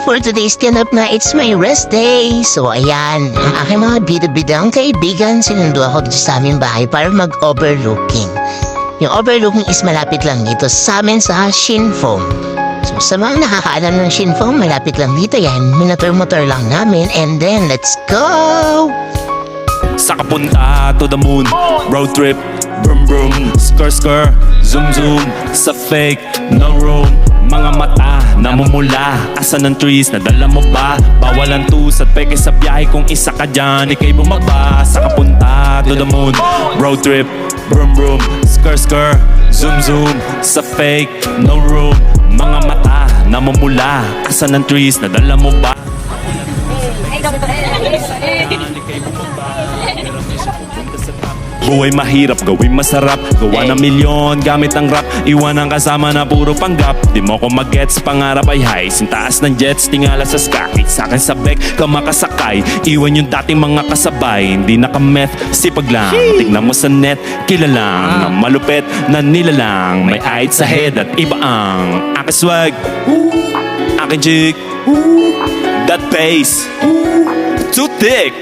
for today's stand-up na it's my rest day. So ayan, ang aking mga bida-bidang kaibigan, sinundo ako dito sa aming bahay para mag-overlooking. Yung overlooking is malapit lang dito sa amin sa Shinfong. So sa mga nakakaalam ng Shinfong, malapit lang dito yan. Minator-motor lang namin and then let's go! Sa kapunta to the moon, road trip, brum brum, skr skr, zoom zoom, sa fake, no room. Mga mata, namumula, asan ng trees, nadala mo ba? Bawal ang tus at peke sa biyahe kung isa ka dyan, ikay bumaba. Sa kapunta to the moon, road trip, brum brum, skr skr, zoom zoom, sa fake, no room. Mga mata, namumula, asan ng trees, nadala mo ba? Buhay mahirap, gawin masarap. Gawa ng milyon, gamit ang rap. Iwan ang kasama na puro panggap. Di mo ko mag-gets, pangarap ay high. Sintaas ng jets, tingala sa sky. Sa'kin sa bek, ka makasakay. Iwan yung dating mga kasabay. Hindi nakameth, sipag lang. Tignan mo sa net, kilalang na malupet na nilalang. May height sa head at iba ang aking swag, aking chick, that bass, too thick.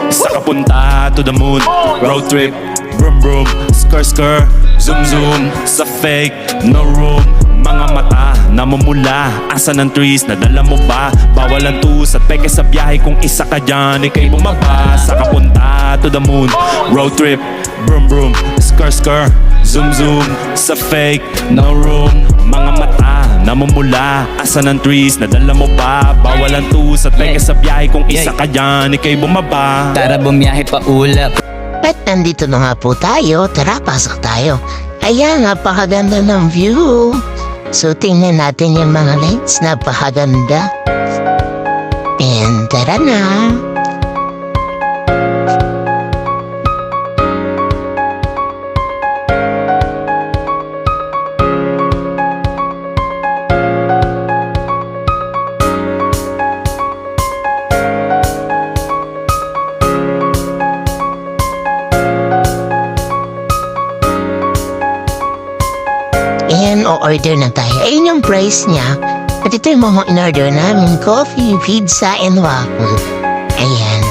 Sa kapunta to the moon, road trip, brum brum, skr skr, zoom zoom, sa fake, no room. Mga mata, namumula, asan ng trees, nadala mo ba? Bawal ang tus at peke sa biyahe kung isa ka dyan, ikay bumaba. Sa kapunta to the moon, road trip, brum brum, skr skr, zoom zoom, sa fake, no room. Mga mata, namumula, asan ng trees, nadala mo ba? Bawal ang tus at peke sa biyahe kung isa ka dyan, ikay bumaba. Tara bumiyahe pa ulap. At nandito na nga po tayo, tara pasok tayo. Ayan, napakaganda ng view. So tingnan natin yung mga lights, napakaganda. And tara na. And o-order na tayo. Ayun yung price niya. At ito yung mga in-order namin. Coffee, pizza, and waffle. Ayan.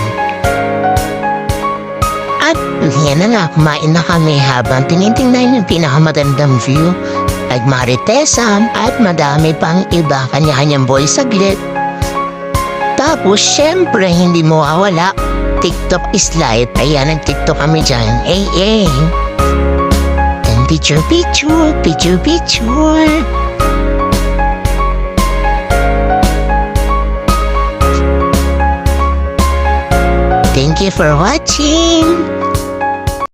At yan na nga, kumain na kami habang tinitingnan yung pinakamagandang view. Like Maritesam at madami pang iba. Kanya-kanyang boy saglit. Tapos, syempre, hindi mo mawawala. TikTok is life. Ayan, nag-TikTok kami dyan. Ay. Picture, picture, picture, picture. Thank you for watching.